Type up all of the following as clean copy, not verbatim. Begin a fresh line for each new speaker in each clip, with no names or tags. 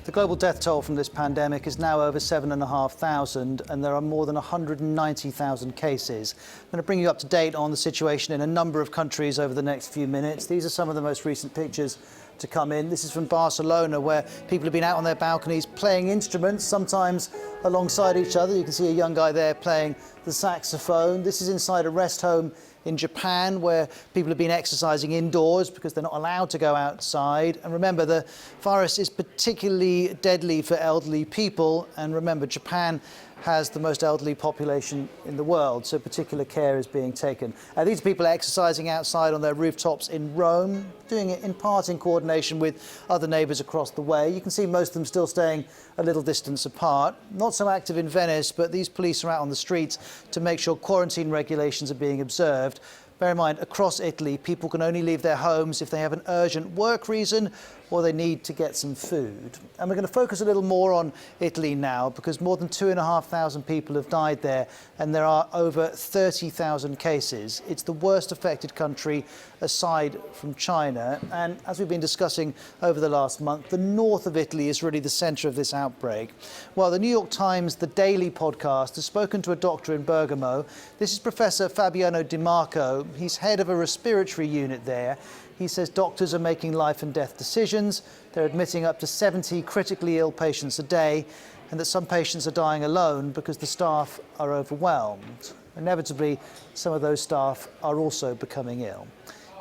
The global death toll from this pandemic is now over 7,500 and there are more than 190,000 cases. I'm going to bring you up to date on the situation in a number of countries over the next few minutes. These are some of the most recent pictures to come in. This is from Barcelona, where people have been out on their balconies playing instruments, sometimes alongside each other. You can see a young guy there playing the saxophone. This is inside a rest home in Japan, where people have been exercising indoors because they're not allowed to go outside. And remember, the virus is particularly deadly for elderly people. And remember, Japan has the most elderly population in the world, so particular care is being taken. These people are exercising outside on their rooftops in Rome, doing it in part in coordination with other neighbours across the way. You can see most of them still staying a little distance apart. Not so active in Venice, but these police are out on the streets to make sure quarantine regulations are being observed. Bear in mind, across Italy, people can only leave their homes if they have an urgent work reason or they need to get some food. And we're going to focus a little more on Italy now, because more than 2,500 people have died there and there are over 30,000 cases. It's the worst affected country aside from China. And as we've been discussing over the last month, the north of Italy is really the centre of this outbreak. Well, the New York Times The Daily podcast has spoken to a doctor in Bergamo. This is Professor Fabiano Di Marco. He's head of a respiratory unit there. He says doctors are making life and death decisions. They're admitting up to 70 critically ill patients a day, and that some patients are dying alone because the staff are overwhelmed. Inevitably, some of those staff are also becoming ill.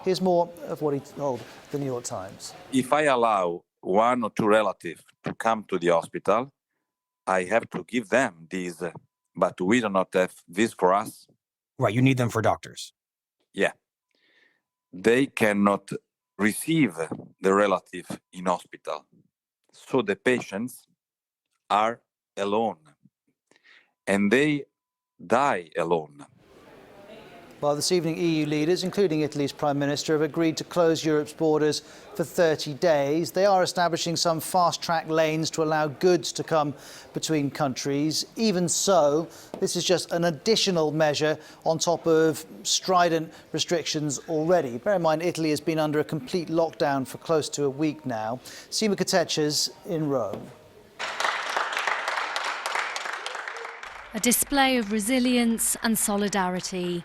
Here's more of what he told the New York Times.
If I allow one or two relatives to come to the hospital, I have to give them these, but we do not have this for us.
Right, you need them for doctors.
Yeah. They cannot receive the relative in hospital. So the patients are alone and they die alone.
Well, this evening, EU leaders, including Italy's Prime Minister, have agreed to close Europe's borders for 30 days. They are establishing some fast-track lanes to allow goods to come between countries. Even so, this is just an additional measure on top of strident restrictions already. Bear in mind, Italy has been under a complete lockdown for close to a week now. Sima Katechas in Rome.
A display of resilience and solidarity.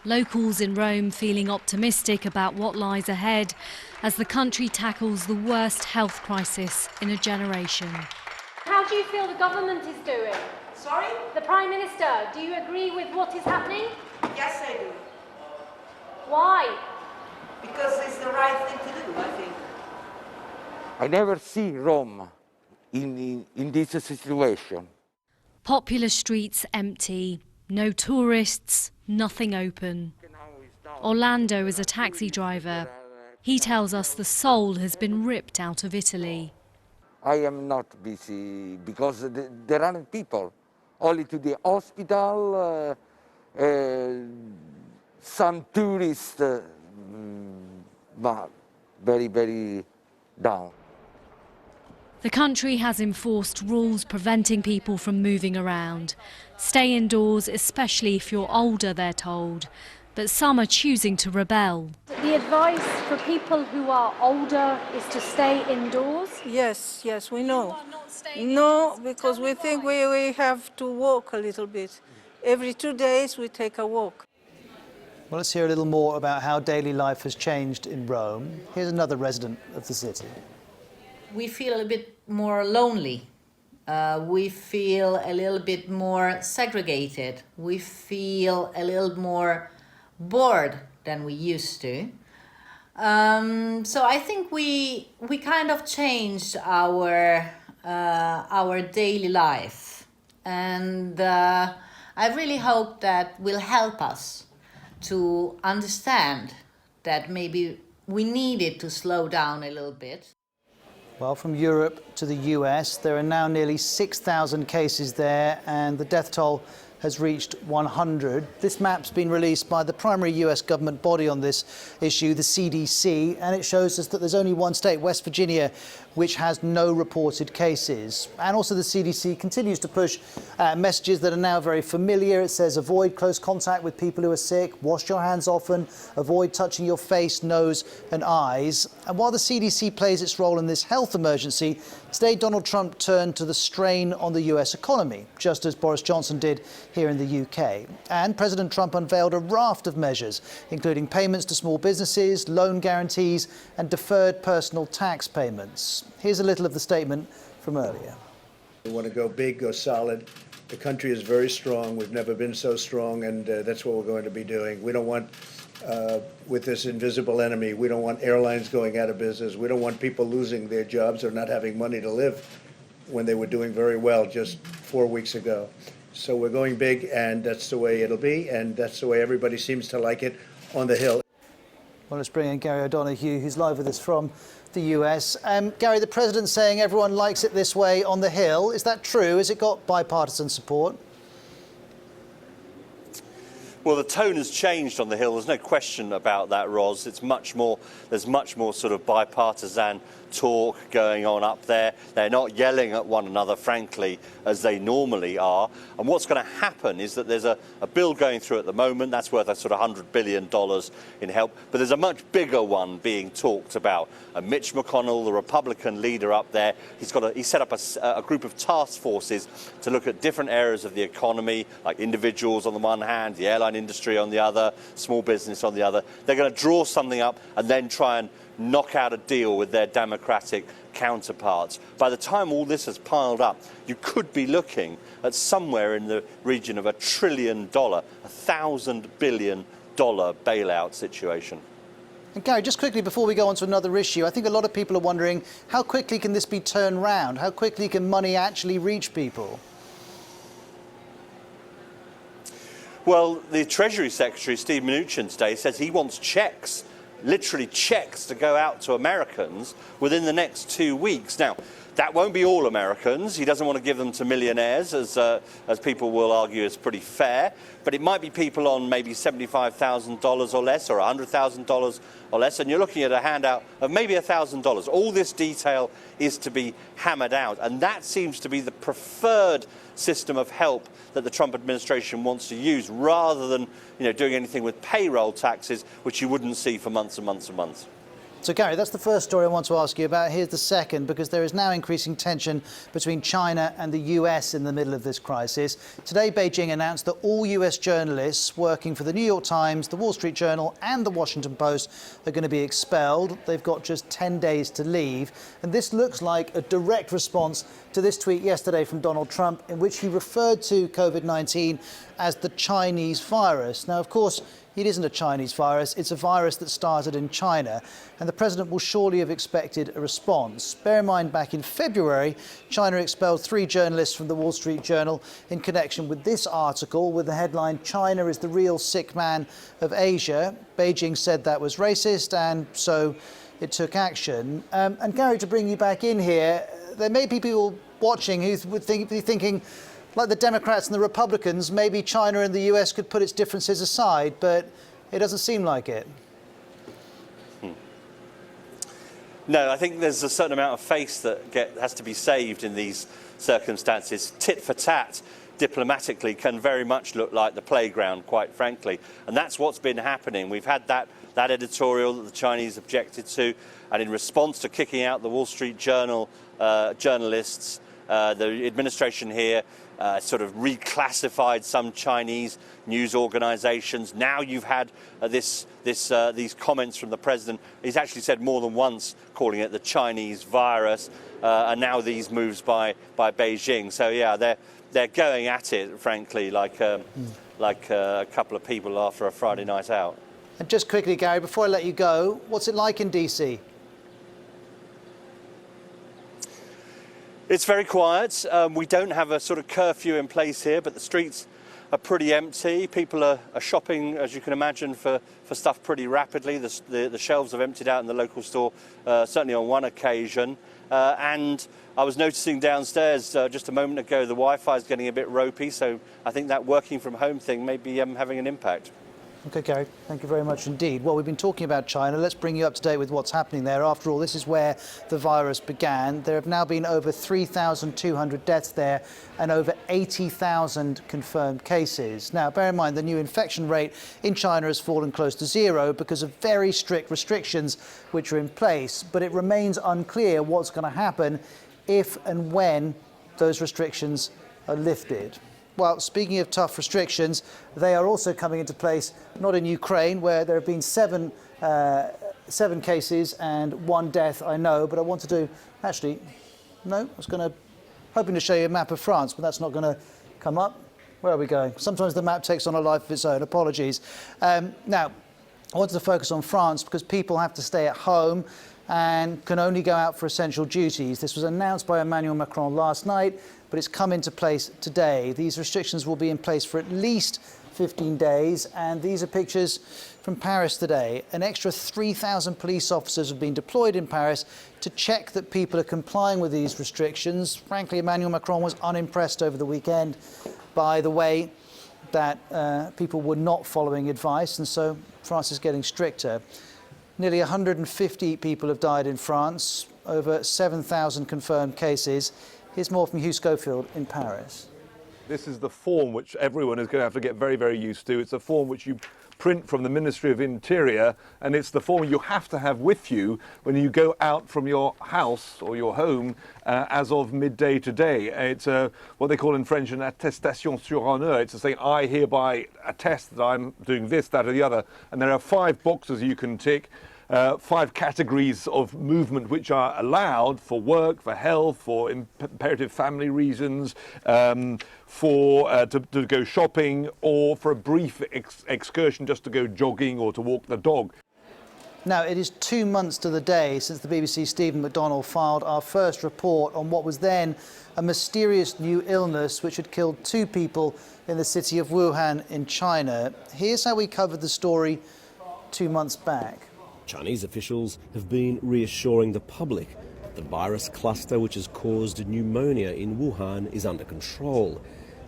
Locals in Rome feeling optimistic about what lies ahead as the country tackles the worst health crisis in a generation.
How do you feel the government is doing?
Sorry?
The Prime Minister, do you agree with what is happening?
Yes, I do.
Why?
Because it's the right thing to do, I think.
I never see Rome in this situation.
Popular streets empty, no tourists, nothing open. Orlando is a taxi driver. He tells us the soul has been ripped out of Italy.
I am not busy because there aren't people. Only to the hospital, some tourists, but very, very down.
The country has enforced rules preventing people from moving around. Stay indoors, especially if you're older, they're told. But some are choosing to rebel.
The advice for people who are older is to stay indoors?
Yes, we know. No, because we think we have to walk a little bit. Every 2 days we take a walk.
Well, let's hear a little more about how daily life has changed in Rome. Here's another resident of the city.
We feel a bit more lonely. We feel a little bit more segregated. We feel a little more bored than we used to. So I think we kind of changed our daily life, and I really hope that will help us to understand that maybe we needed to slow down a little bit.
Well, from Europe to the US, there are now nearly 6,000 cases there, and the death toll has reached 100. This map's been released by the primary US government body on this issue, the CDC, and it shows us that there's only one state, West Virginia, which has no reported cases. And also the CDC continues to push messages that are now very familiar. It says avoid close contact with people who are sick, wash your hands often, avoid touching your face, nose and eyes. And while the CDC plays its role in this health emergency, today Donald Trump turned to the strain on the US economy, just as Boris Johnson did here in the UK. And President Trump unveiled a raft of measures, including payments to small businesses, loan guarantees and deferred personal tax payments. Here's a little of the statement from earlier.
We want to go big, go solid. The country is very strong. We've never been so strong, and that's what we're going to be doing. We don't want, with this invisible enemy, we don't want airlines going out of business. We don't want people losing their jobs or not having money to live when they were doing very well just 4 weeks ago. So we're going big, and that's the way it'll be, and that's the way everybody seems to like it on the Hill.
Well, let's bring in Gary O'Donoghue, who's live with us from the US. Gary, the president's saying everyone likes it this way on the Hill. Is that true? Has it got bipartisan support?
Well, the tone has changed on the Hill. There's no question about that, Ros. There's much more sort of bipartisan talk going on up there. They're not yelling at one another, frankly, as they normally are. And what's going to happen is that there's a bill going through at the moment that's worth a sort of $100 billion in help. But there's a much bigger one being talked about. And Mitch McConnell, the Republican leader up there, he set up a group of task forces to look at different areas of the economy, like individuals on the one hand, the airline industry on the other, small business on the other. They're going to draw something up and then try and knock out a deal with their Democratic counterparts. By the time all this has piled up, you could be looking at somewhere in the region of $1 trillion, $1,000 billion bailout situation.
And Gary, just quickly before we go on to another issue, I think a lot of people are wondering how quickly can this be turned round? How quickly can money actually reach people?
Well, the Treasury Secretary, Steve Mnuchin, today says he wants checks, literally checks, to go out to Americans within the next 2 weeks. Now, that won't be all Americans. He doesn't want to give them to millionaires, as people will argue is pretty fair. But it might be people on maybe $75,000 or less, or $100,000 or less. And you're looking at a handout of maybe $1,000. All this detail is to be hammered out. And that seems to be the preferred system of help that the Trump administration wants to use, rather than doing anything with payroll taxes, which you wouldn't see for months and months and months.
So, Gary, that's the first story I want to ask you about. Here's the second, because there is now increasing tension between China and the US in the middle of this crisis. Today, Beijing announced that all US journalists working for the New York Times, the Wall Street Journal and the Washington Post are going to be expelled. They've got just 10 days to leave. And this looks like a direct response to this tweet yesterday from Donald Trump, in which he referred to COVID-19 as the Chinese virus. Now, of course, it isn't a Chinese virus. It's a virus that started in China, and the president will surely have expected a response. Bear in mind, back in February, China expelled 3 journalists from the Wall Street Journal in connection with this article with the headline, "China is the real sick man of Asia." Beijing said that was racist, and so it took action. And Gary, to bring you back in here, there may be people watching who would be thinking, like the Democrats and the Republicans, maybe China and the US could put its differences aside, but it doesn't seem like it.
No, I think there's a certain amount of face that has to be saved in these circumstances. Tit for tat, diplomatically, can very much look like the playground, quite frankly. And that's what's been happening. We've had that editorial that the Chinese objected to, and in response to kicking out the Wall Street Journal journalists, the administration here sort of reclassified some Chinese news organizations. Now you've had these comments from the president. He's actually said more than once calling it the Chinese virus, and now these moves by Beijing. So yeah, they're going at it, frankly, like a couple of people after a Friday night out.
And just quickly, Gary, before I let you go, what's it like in DC?
It's very quiet. We don't have a sort of curfew in place here, but the streets are pretty empty. People are shopping, as you can imagine, for stuff pretty rapidly. The shelves have emptied out in the local store, certainly on one occasion. And I was noticing downstairs just a moment ago, the Wi-Fi is getting a bit ropey, so I think that working from home thing may be having an impact.
Okay, Gary, thank you very much indeed. Well, we've been talking about China. Let's bring you up to date with what's happening there. After all, this is where the virus began. There have now been over 3,200 deaths there and over 80,000 confirmed cases. Now, bear in mind, the new infection rate in China has fallen close to zero because of very strict restrictions which are in place. But it remains unclear what's going to happen if and when those restrictions are lifted. Well, speaking of tough restrictions, they are also coming into place, not in Ukraine, where there have been seven cases and 1 death, I know, but I want to do, actually, no, hoping to show you a map of France, but that's not going to come up. Where are we going? Sometimes the map takes on a life of its own, apologies. Now, I wanted to focus on France because people have to stay at home and can only go out for essential duties. This was announced by Emmanuel Macron last night, but it's come into place today. These restrictions will be in place for at least 15 days, and these are pictures from Paris today. An extra 3,000 police officers have been deployed in Paris to check that people are complying with these restrictions. Frankly, Emmanuel Macron was unimpressed over the weekend by the way that people were not following advice, and so France is getting stricter. Nearly 150 people have died in France, over 7,000 confirmed cases. Here's more from Hugh Schofield in Paris.
This is the form which everyone is going to have to get very, very used to. It's a form which you print from the Ministry of Interior, and it's the form you have to have with you when you go out from your house or your home as of midday today. It's what they call in French an attestation sur honneur. It's to say, I hereby attest that I'm doing this, that, or the other. And there are 5 boxes you can tick. 5 categories of movement which are allowed for work, for health, for imperative family reasons, to go shopping, or for a brief excursion just to go jogging or to walk the dog.
Now, it is 2 months to the day since the BBC's Stephen McDonnell filed our first report on what was then a mysterious new illness which had killed 2 people in the city of Wuhan in China. Here's how we covered the story 2 months back.
Chinese officials have been reassuring the public that the virus cluster which has caused pneumonia in Wuhan is under control.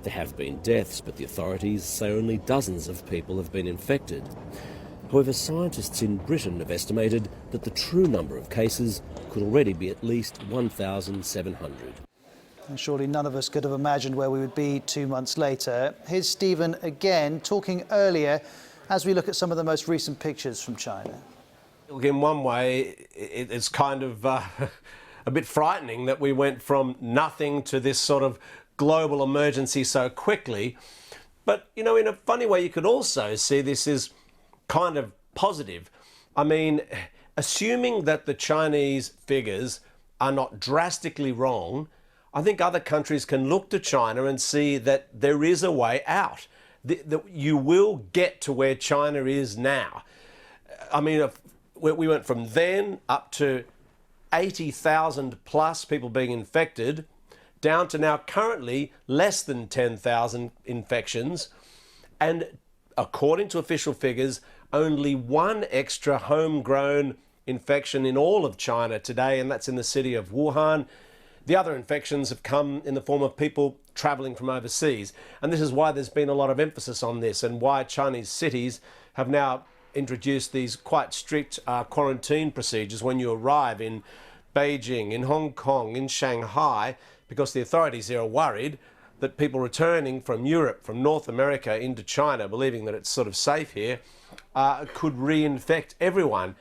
There have been deaths, but the authorities say only dozens of people have been infected. However, scientists in Britain have estimated that the true number of cases could already be at least 1,700.
And surely none of us could have imagined where we would be 2 months later. Here's Stephen again talking earlier as we look at some of the most recent pictures from China.
Look, in one way, it's kind of a bit frightening that we went from nothing to this sort of global emergency so quickly. But, you know, in a funny way, you could also see this as kind of positive. I mean, assuming that the Chinese figures are not drastically wrong, I think other countries can look to China and see that there is a way out. That you will get to where China is now. I mean, we went from then up to 80,000 plus people being infected, down to now currently less than 10,000 infections. And according to official figures, only 1 extra homegrown infection in all of China today, and that's in the city of Wuhan. The other infections have come in the form of people travelling from overseas. And this is why there's been a lot of emphasis on this, and why Chinese cities have now introduced these quite strict quarantine procedures when you arrive in Beijing, in Hong Kong, in Shanghai, because the authorities there are worried that people returning from Europe, from North America into China, believing that it's sort of safe here, could reinfect everyone.